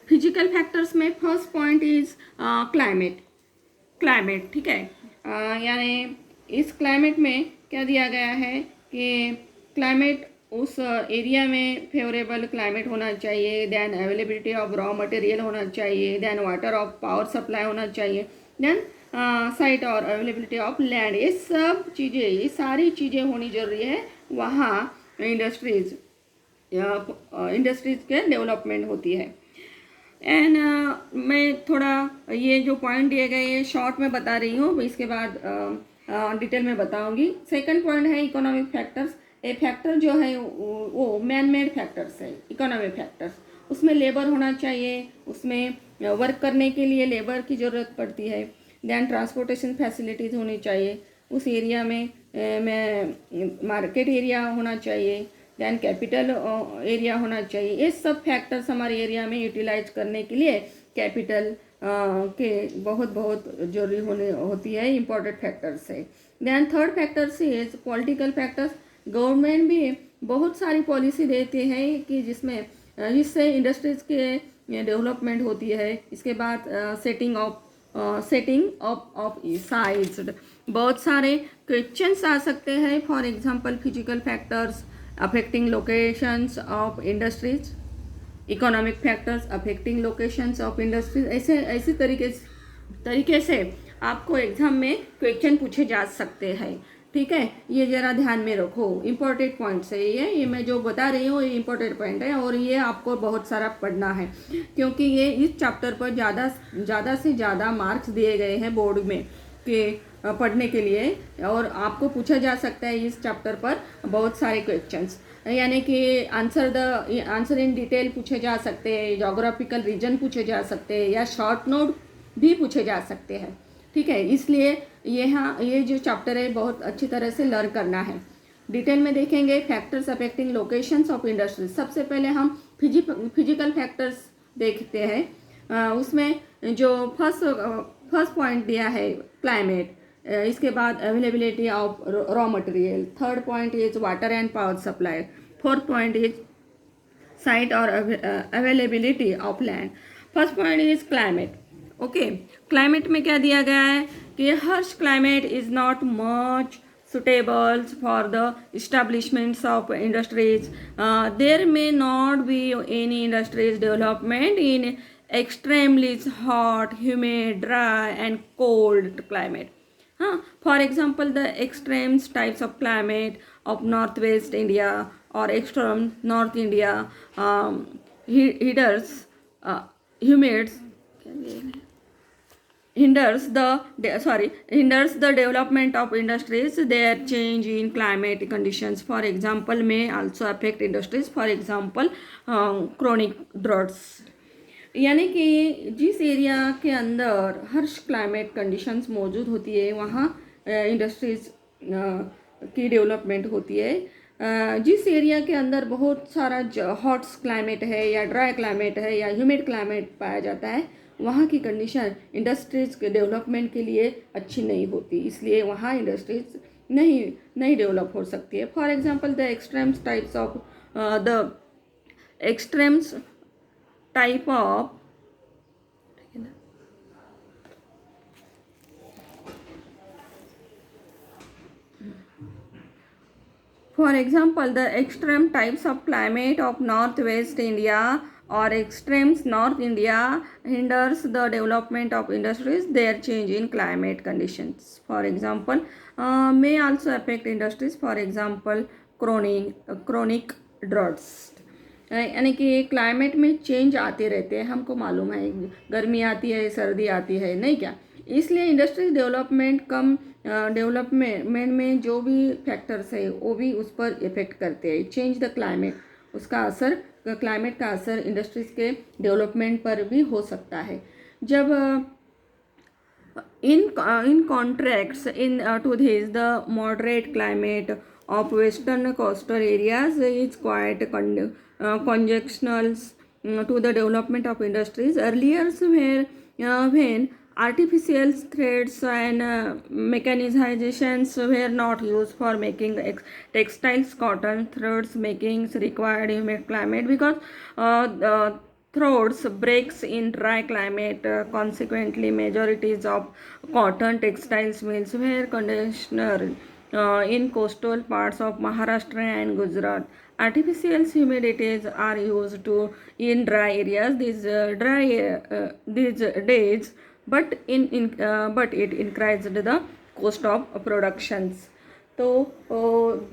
Physical factors में first point is climate. Climate, ठीक है, यानी इस क्लाइमेट में क्या दिया गया है कि क्लाइमेट उस एरिया में फेवरेबल क्लाइमेट होना चाहिए, then availability of raw material होना चाहिए, then water of power supply होना चाहिए, देन साइट और अवेलेबिलिटी ऑफ लैंड। ये सब चीज़ें, ये सारी चीज़ें होनी जरूरी है वहाँ इंडस्ट्रीज के डेवलपमेंट होती है। एंड मैं थोड़ा ये जो पॉइंट दिए गए ये शॉर्ट में बता रही हूँ, इसके बाद डिटेल में बताऊंगी। सेकंड पॉइंट है इकोनॉमिक फैक्टर्स। ये फैक्टर जो है वो मैन मेड फैक्टर्स है, इकोनॉमिक फैक्टर्स। उसमें लेबर होना चाहिए, उसमें वर्क करने के लिए लेबर की ज़रूरत पड़ती है। दैन ट्रांसपोर्टेशन फैसिलिटीज़ होनी चाहिए उस एरिया में मार्केट एरिया होना चाहिए, दैन कैपिटल एरिया होना चाहिए। ये सब फैक्टर्स हमारे एरिया में यूटिलाइज करने के लिए कैपिटल के बहुत बहुत जरूरी होती है, इम्पोर्टेंट फैक्टर्स है। Than third factors is political factors. Government भी बहुत सारी पॉलिसी देती है कि जिससे इंडस्ट्रीज के डेवलपमेंट होती है। इसके बाद सेटिंग ऑफ साइट्स, बहुत सारे क्वेश्चंस आ सकते हैं। For example physical factors affecting locations of industries, economic factors affecting locations of industries. ऐसे तरीके से आपको एग्जाम में क्वेश्चन पूछे जा सकते हैं, ठीक है। ये ज़रा ध्यान में रखो, इम्पोर्टेंट पॉइंट्स है ये मैं जो बता रही हूँ ये इम्पोर्टेंट पॉइंट है, और ये आपको बहुत सारा पढ़ना है क्योंकि ये इस चैप्टर पर ज़्यादा से ज़्यादा मार्क्स दिए गए हैं बोर्ड में कि पढ़ने के लिए, और आपको पूछा जा सकता है इस चैप्टर पर बहुत सारे क्वेश्चंस, यानी कि आंसर इन डिटेल पूछे जा सकते हैं, जोग्राफिकल रीजन पूछे जा सकते हैं, या शॉर्ट नोट भी पूछे जा सकते हैं, ठीक है। इसलिए ये जो चैप्टर है बहुत अच्छी तरह से लर्न करना है। डिटेल में देखेंगे factors affecting locations of industries. सबसे पहले हम फिजिकल फैक्टर्स देखते हैं। उसमें जो फर्स्ट पॉइंट दिया है क्लाइमेट, इसके बाद availability of raw material, third point is water and power supply, fourth point is site और availability of land, first point is climate. Okay, climate में क्या दिया गया है कि harsh climate is not much suitable for the establishments of industries. There may not be any industries development in extremely hot, humid, dry and cold climate. For example, the extreme types of climate of northwest India or extreme north India, hinders the development of industries. Their change in climate conditions, for example, may also affect industries. For example, chronic droughts. यानी कि जिस area के अंदर हर्ष climate conditions मौजूद होती है वहाँ industries की डेवलपमेंट होती है। जिस एरिया के अंदर बहुत सारा हॉट क्लाइमेट है या ड्राई क्लाइमेट है या ह्यूमिड क्लाइमेट पाया जाता है, वहाँ की कंडीशन इंडस्ट्रीज के डेवलपमेंट के लिए अच्छी नहीं होती, इसलिए वहाँ इंडस्ट्रीज नहीं डेवलप हो सकती है। For example the extremes type of For example, the extreme types of climate of northwest India or extremes North India hinders the development of industries. Their change in climate conditions, for example, may also affect industries. For example, chronic droughts. यानी कि climate में change आते रहते हैं, हमको मालूम है, गर्मी आती है, सर्दी आती है, नहीं क्या, इसलिए इंडस्ट्री डेवलपमेंट में जो भी फैक्टर्स है वो भी उस पर इफेक्ट करते हैं। चेंज द क्लाइमेट, उसका असर, क्लाइमेट का असर इंडस्ट्रीज के डेवलपमेंट पर भी हो सकता है। जब in contracts to this, the moderate climate of western coastal areas is quite conjunctional to the development of industries. Earlier, when artificial threads and mechanizations were not used for making textiles, cotton threads making required humid climate, because throats breaks in dry climate. Consequently, majorities of cotton textiles mills were conditioner in coastal parts of Maharashtra and Gujarat. Artificial humidities are used to in dry areas these days, but it increased the cost of productions. तो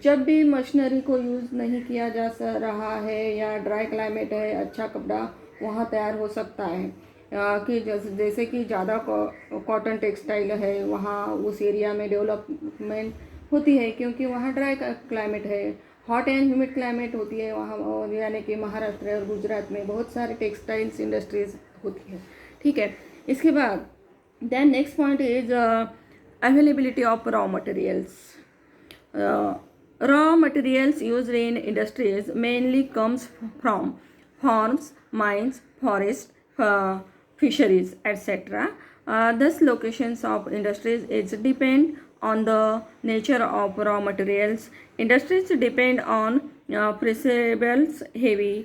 जब भी machinery को use नहीं किया जा रहा है या ड्राई क्लाइमेट है, अच्छा कपड़ा वहाँ तैयार हो सकता है। कि जैसे कि ज़्यादा कॉटन टेक्सटाइल है वहाँ उस एरिया में डेवलपमेंट होती है, क्योंकि वहाँ ड्राई क्लाइमेट है, हॉट एंड ह्यूमिड क्लाइमेट होती है वहाँ, यानी कि महाराष्ट्र और गुजरात में बहुत सारे टेक्सटाइल्स इंडस्ट्रीज होती है। ठीक है, इसके बाद then next point is availability of raw materials. Raw materials used in industries mainly comes from farms, mines, forests, fisheries, etc. Thus, locations of industries is depend on the nature of raw materials. Industries depend on perishables, heavy,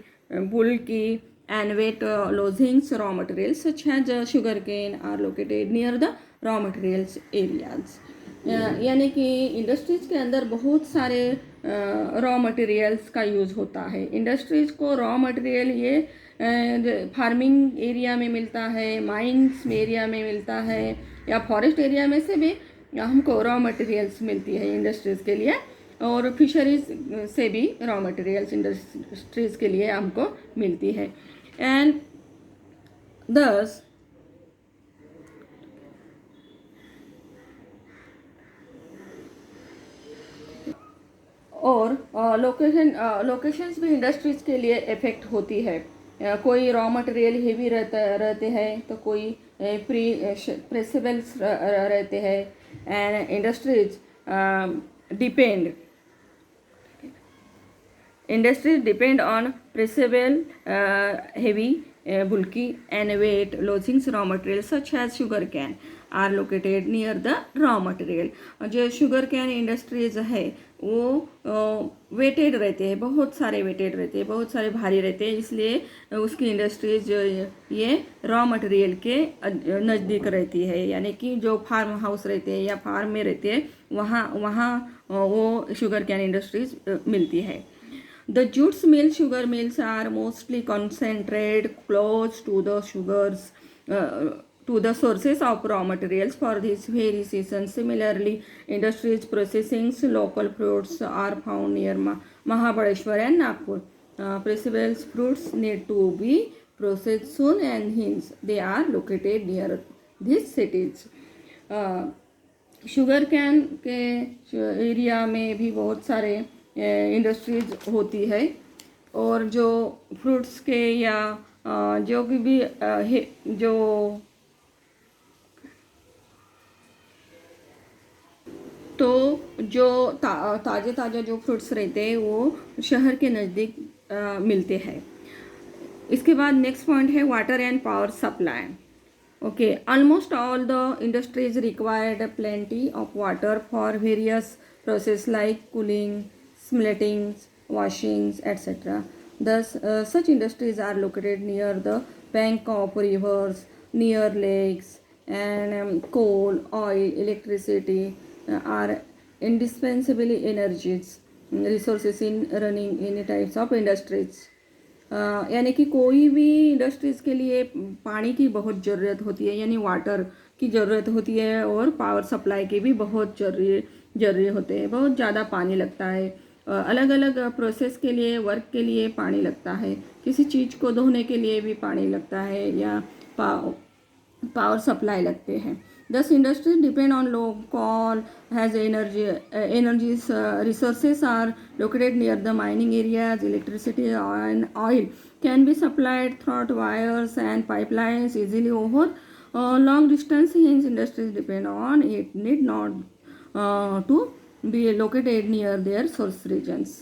bulky, and weight losing raw materials such as sugarcane are located near the raw materials areas. यानी कि industries के अंदर बहुत सारे raw materials का use होता है। Industries को रॉ मटेरियल ये फार्मिंग एरिया में मिलता है, माइंस एरिया में मिलता है, या फॉरेस्ट एरिया में से भी हमको रॉ मटेरियल्स मिलती है इंडस्ट्रीज़ के लिए, और फिशरीज से भी रॉ मटेरियल्स इंडस्ट्रीज़ के लिए हमको मिलती है। एंड दस और लोकेशंस भी इंडस्ट्रीज़ के लिए इफ़ेक्ट होती है। कोई रॉ मटेरियल हेवी रहते हैं तो कोई प्रेसेबल्स रहते हैं, and industries depend on perishable heavy, bulky and weight losing raw materials such as sugar cane are located near the raw material. जो शुगर कैन इंडस्ट्रीज है वो वेटेड रहते हैं, बहुत सारे वेटेड रहते हैं, बहुत सारे भारी रहते हैं, इसलिए उसकी इंडस्ट्रीज ये रॉ मटेरियल के नज़दीक रहती है, यानी कि जो फार्म हाउस रहते हैं या फार्म में रहते हैं वहाँ वो शुगर कैन इंडस्ट्रीज मिलती है। The jute mill, sugar mills are mostly concentrated close to the to the sources of raw materials for this very season. Similarly, industries processing local fruits are found near Mahabaleshwar and Nagpur. Perishable fruits need to be processed soon, and hence they are located near these cities. Sugar cane के area में भी बहुत सारे industries होती है, और जो fruits के या जो भी जो तो जो ताज़े जो फ्रूट्स रहते हैं वो शहर के नज़दीक मिलते हैं। इसके बाद नेक्स्ट पॉइंट है water and power supply. Okay, almost all the industries required plenty of water for various processes like cooling, smelting, washings, etc. Thus, such industries are located near the bank of rivers, near lakes, and coal, oil, electricity are indispensable energies, resources in running any types of industries. यानी कि कोई भी industries के लिए पानी की बहुत ज़रूरत होती है, यानी वाटर की ज़रूरत होती है, और पावर सप्लाई के भी बहुत ज़रूरी होते हैं, बहुत ज़्यादा पानी लगता है। अलग अलग प्रोसेस के लिए, वर्क के लिए पानी लगता है, किसी चीज़ को धोने के लिए भी पानी लगता है, या पावर सप्लाई लगते हैं। Thus, industries depend on coal has energy resources are located near the mining areas. Electricity and oil can be supplied through wires and pipelines easily over long distance. Hence, industries depend on it need not to be located near their source regions.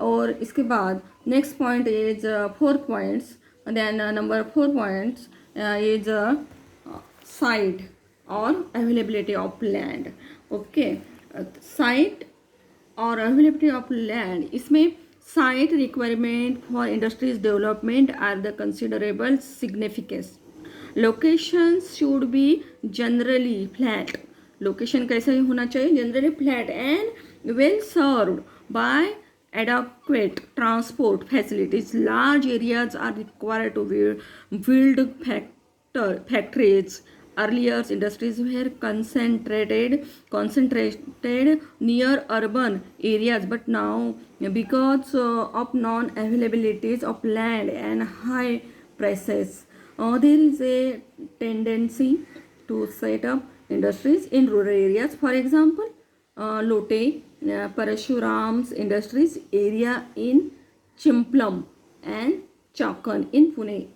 और इसके बाद next point is 4 points. Then number 4 points is site और availability of land. Okay, site और availability of land, इसमें site requirement for industries development are the considerable significance. Locations should be generally flat. Location कैसे होना चाहिए? Generally flat and well served by adequate transport facilities. Large areas are required to build factories. Earlier, industries were concentrated near urban areas, but now, because of non-availabilities of land and high prices, there is a tendency to set up industries in rural areas. For example, Lote Parashuram's industries area in Chimplam and Chakan in Pune.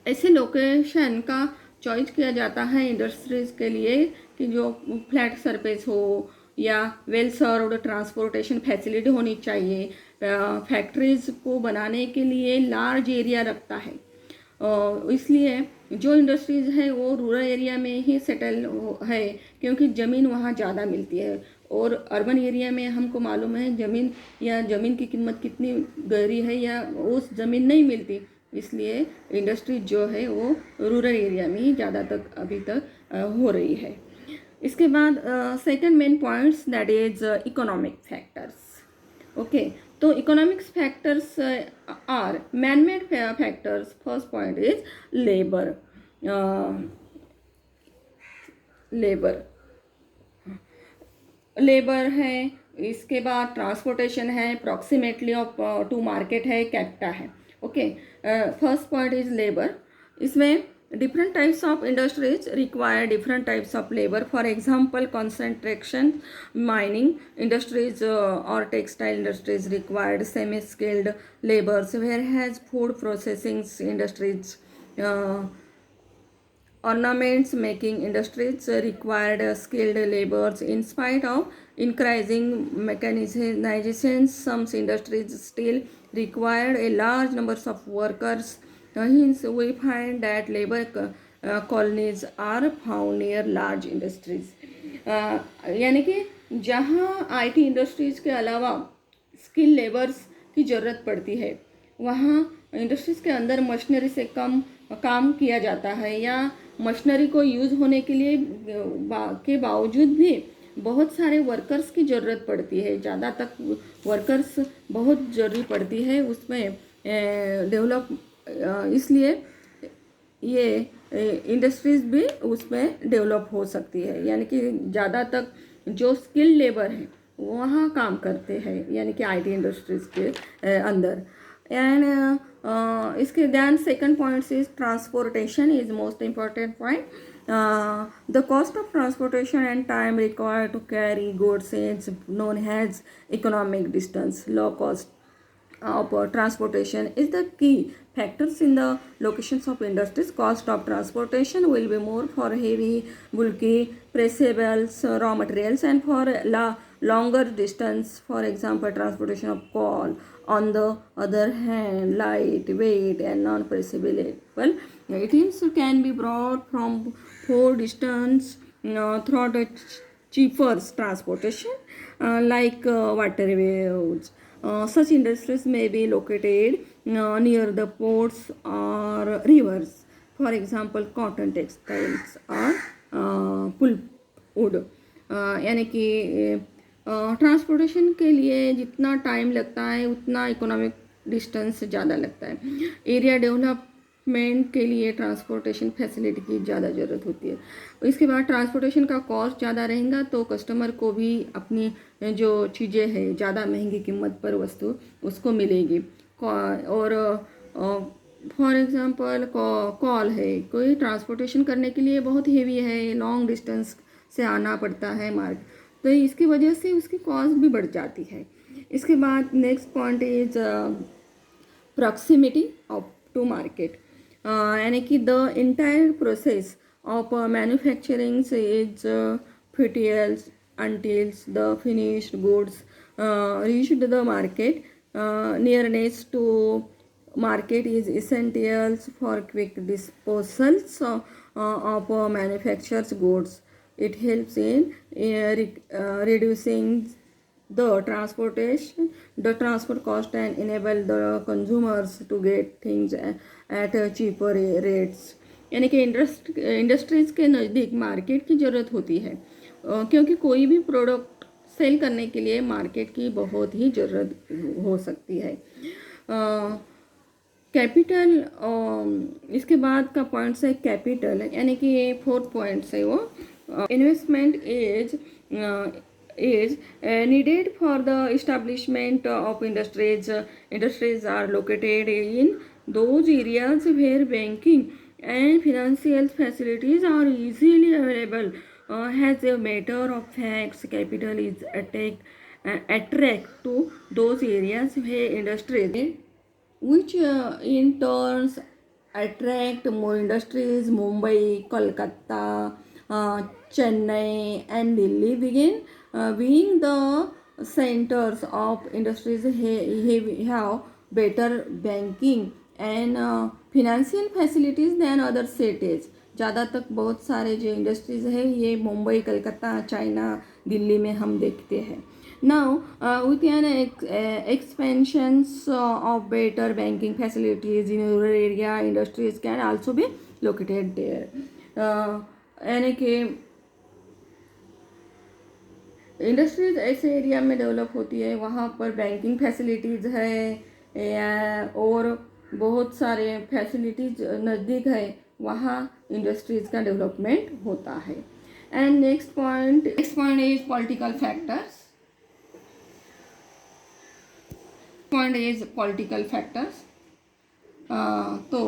ऐसे location का choice किया जाता है industries के लिए कि जो flat surface हो या वेल सर्व्ड ट्रांसपोर्टेशन फैसिलिटी होनी चाहिए. फैक्ट्रीज़ को बनाने के लिए लार्ज एरिया रखता है, इसलिए जो इंडस्ट्रीज़ है वो रूरल एरिया में ही सेटल है क्योंकि ज़मीन वहाँ ज़्यादा मिलती है. और अर्बन एरिया में हमको मालूम है ज़मीन की कीमत कितनी गहरी है या उस ज़मीन नहीं मिलती, इसलिए इंडस्ट्री जो है वो रूरल एरिया में ही ज़्यादा तक अभी तक हो रही है. इसके बाद second main points that is economic factors. Okay, तो economics factors are man made factors. First point is labour. Labour है, इसके बाद ट्रांसपोर्टेशन है, प्रॉक्सिमेटली ऑफ टू मार्केट है, कैप्टा है. Okay, first point is labour. इसमें different types of industries require different types of labor. For example, concentration mining industries or textile industries required semi-skilled laborers, whereas food processing industries, ornaments making industries required skilled laborers. In spite of increasing mechanization, some industries still required a large numbers of workers. Hence, we find that labor colonies are found near large industries. यानी कि जहाँ IT industries के अलावा skill labours की ज़रूरत पड़ती है वहाँ इंडस्ट्रीज़ के अंदर मशीनरी से कम काम किया जाता है या मशीनरी को यूज़ होने के लिए के बावजूद भी बहुत सारे वर्कर्स की ज़रूरत पड़ती है. ज़्यादा तक वर्कर्स बहुत ज़रूरी पड़ती है उसमें डेवलप, इसलिए ये इंडस्ट्रीज़ भी उसमें डेवलप हो सकती है. यानी कि ज़्यादा तक जो स्किल लेबर है वहाँ काम करते हैं यानी कि आईटी इंडस्ट्रीज़ के अंदर. एंड इसके ध्यान second point is transportation is most important point. The cost of transportation and time required to carry goods is known as economic distance. Low cost of transportation is the key factors in the locations of industries. Cost of transportation will be more for heavy, bulky, pressables, raw materials, and for longer distance, for example, transportation of coal. On the other hand, light, weight, and non-perishable items can be brought from far distance through the cheaper transportation like waterways. Such industries may be located near the ports or rivers. For example, cotton textiles or pulpwood. यानी कि transportation के लिए जितना time लगता है उतना economic distance ज़्यादा लगता है. एरिया डेवलपमेंट के लिए ट्रांसपोर्टेशन फैसिलिटी की ज़्यादा ज़रूरत होती है. इसके बाद ट्रांसपोर्टेशन का कॉस्ट ज़्यादा रहेगा तो कस्टमर को भी अपनी जो चीज़ें हैं ज़्यादा महंगी कीमत पर वस्तु उसको मिलेगी. और फॉर एग्ज़ाम्पल कॉल है, कोई ट्रांसपोर्टेशन करने के लिए बहुत हेवी है, लॉन्ग डिस्टेंस से आना पड़ता है मार्केट, तो इसकी वजह से उसकी कॉस्ट भी बढ़ जाती है. इसके बाद next point is proximity of to market. यानी कि the entire process of manufacturing is फिटियल्स until the finished goods reached the market. Nearness to market is essential for quick disposals of manufactured goods. It helps in reducing the transport cost and enable the consumers to get things at a cheaper rates. यानी कि industries के नज़दीक market की ज़रूरत होती है, क्योंकि कोई भी प्रोडक्ट सेल करने के लिए मार्केट की बहुत ही ज़रूरत हो सकती है. कैपिटल, इसके बाद का पॉइंट्स है कैपिटल, यानी कि ये 4th पॉइंट्स है वो. Investment is needed for the establishment of industries. Industries are located in those areas where banking and financial facilities are easily available. As a matter of fact, capital is attract to those areas where industries, which in turns attract more industries. Mumbai, Kolkata, Chennai and Delhi begin being the centers of industries. Have better banking and financial facilities than other cities. ज़्यादा तक बहुत सारे जो industries है ये Mumbai, Calcutta, China, Delhi में हम देखते हैं. Now, with an expansions of better banking facilities in rural area, industries can also be located there. यानी कि इंडस्ट्रीज ऐसे एरिया में डेवलप होती है वहाँ पर बैंकिंग फैसिलिटीज़ है और बहुत सारे फैसिलिटीज नज़दीक है, वहाँ इंडस्ट्रीज़ का डेवलपमेंट होता है. And next point is political factors. Point is political factors. तो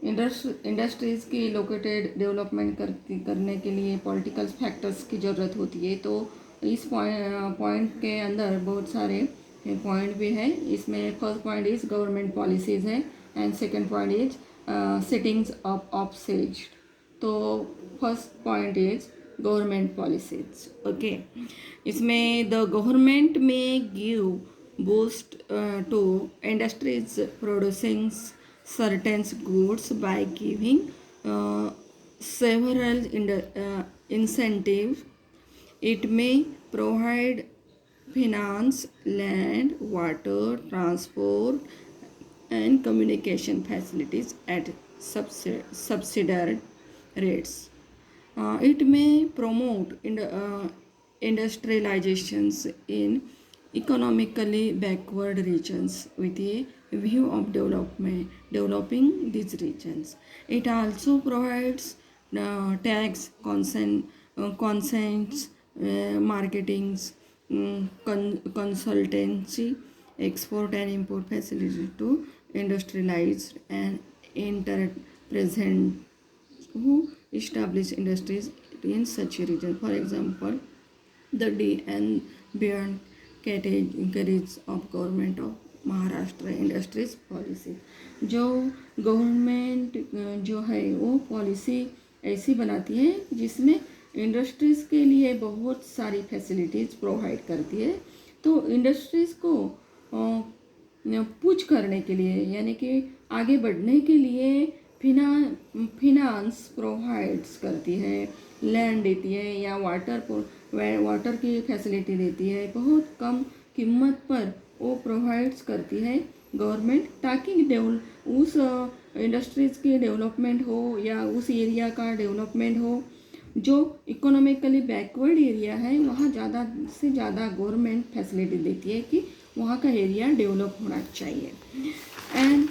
इंडस्ट्रीज़ की लोकेटेड डेवलपमेंट करने के लिए पॉलिटिकल फैक्टर्स की ज़रूरत होती है. तो इस पॉइंट के अंदर बहुत सारे पॉइंट भी है. इसमें first point is government policies है and second point is settings of SEZ. तो first point is government policies. Okay, इसमें द गवर्नमेंट में give boost to industries producing certain goods by giving several incentives. It may provide finance, land, water, transport, and communication facilities at subsidized rates. It may promote industrializations in economically backward regions with a view of developing these regions. It also provides tax consents, marketing, consultancy, export and import facilities to industrialized and enterprises who establish industries in such a region. For example, the D and beyond categories of government of Maharashtra industries policy. जो government जो है वो policy ऐसी बनाती है जिसमें industries के लिए बहुत सारी फैसिलिटीज़ प्रोवाइड करती है. तो इंडस्ट्रीज़ को पुश करने के लिए यानी कि आगे बढ़ने के लिए फिनांस प्रोवाइड्स करती है, लैंड देती है या वाटर की फैसिलिटी देती है. बहुत कम कीमत पर वो प्रोवाइड्स करती है गवर्नमेंट, ताकि उस इंडस्ट्रीज़ की डेवलपमेंट हो या उस एरिया का डेवलपमेंट हो. जो इकोनॉमिकली बैकवर्ड एरिया है वहाँ ज़्यादा से ज़्यादा गवर्नमेंट फैसिलिटी देती है कि वहाँ का एरिया डेवलप होना चाहिए. And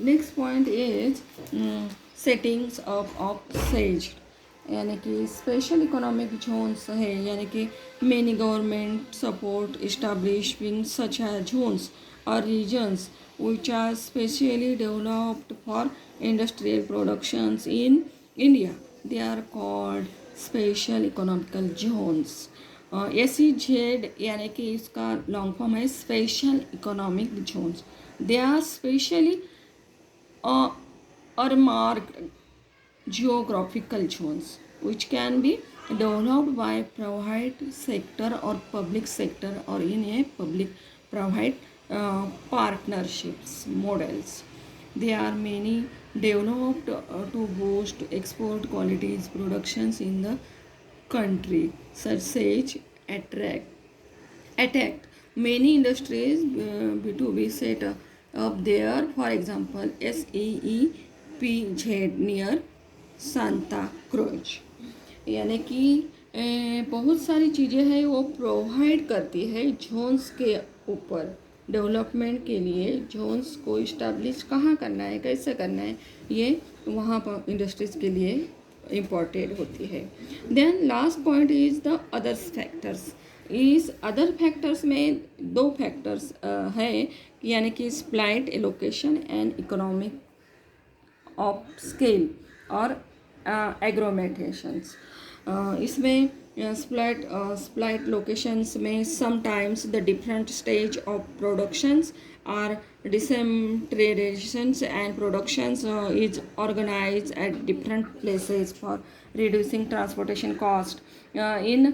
next point is settings of says, यानी कि स्पेशल इकोनॉमिक जोन्स है, यानी कि मेनी गवर्नमेंट सपोर्ट इस्टेब्लिशिंग सच जोन्स और regions which are specially developed for industrial productions in India. They are called special economical zones. SEZ यानी कि इसका long form है special economic zones. They are specially earmarked geographical zones which can be developed by private sector or public sector or in a public private partnerships models. There are many developed to boost export qualities productions in the country, such as attract attacked. Many industries B2B set up there, for example, SEEPZ near Santa cruise. यानी कि बहुत सारी चीज़ें हैं वो provide करती है Jones के ऊपर। डेवलपमेंट के लिए जोन्स को इस्टेब्लिश कहाँ करना है, कैसे करना है, ये वहाँ पर इंडस्ट्रीज़ के लिए इम्पॉर्टेंट होती है। Then last point is the others factors. इस अदर फैक्टर्स में दो फैक्टर्स है, यानी कि supplied allocation and economic of scale और एग्रोमेटेशंस। इसमें सप्लाइड लोकेशंस में sometimes the different stage of productions are डिसेंट्रेशंस and productions is organised at different places for reducing transportation cost in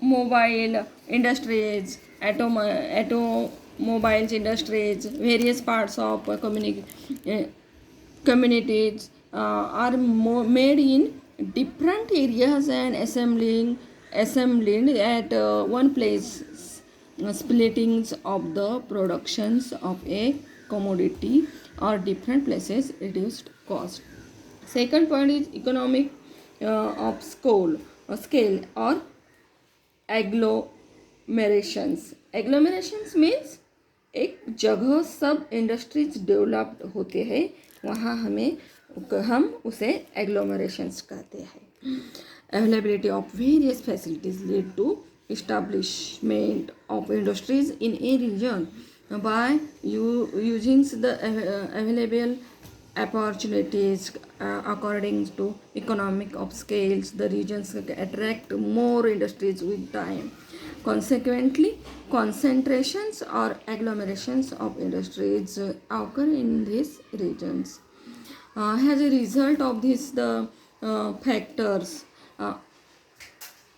mobile industries, automobiles industries, various parts of communities are made in different areas and assembled at one place. Splittings of the productions of a commodity or different places reduced cost. Second point is economic of scale or agglomerations. Agglomerations means एक जगह सब industries developed होते हैं, वहाँ हम उसे agglomerations कहते हैं। Availability of various facilities lead to establishment of industries in a region by using the available opportunities according to economic of scales. The regions attract more industries with time. Consequently, concentrations or agglomerations of industries occur in these regions. As a result of this, the factors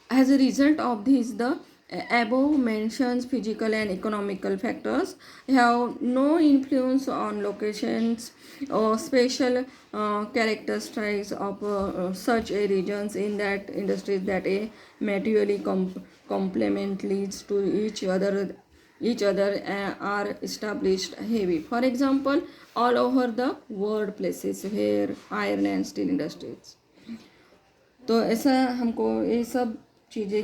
as a result of this, the above mentioned physical and economical factors have no influence on locations or special characteristics of such a regions in that industries that a materially complement leads to each other are established heavy. For example, all over the world places where iron and steel industries. तो ऐसा हमको ये सब चीज़ें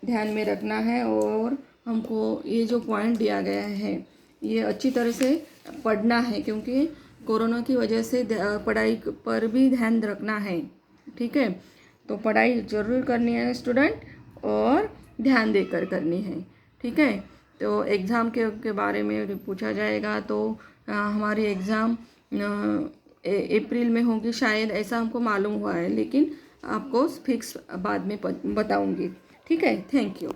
ध्यान में रखना है और हमको ये जो पॉइंट दिया गया है ये अच्छी तरह से पढ़ना है, क्योंकि कोरोना की वजह से पढ़ाई पर भी ध्यान रखना है। ठीक है, तो पढ़ाई ज़रूर करनी है स्टूडेंट, और ध्यान देकर करनी है। ठीक है, तो एग्ज़ाम के बारे में पूछा जाएगा तो हमारी एग्ज़ाम अप्रैल में होगी शायद, ऐसा हमको मालूम हुआ है, लेकिन आपको फिक्स बाद में बताऊंगी। ठीक है, थैंक यू।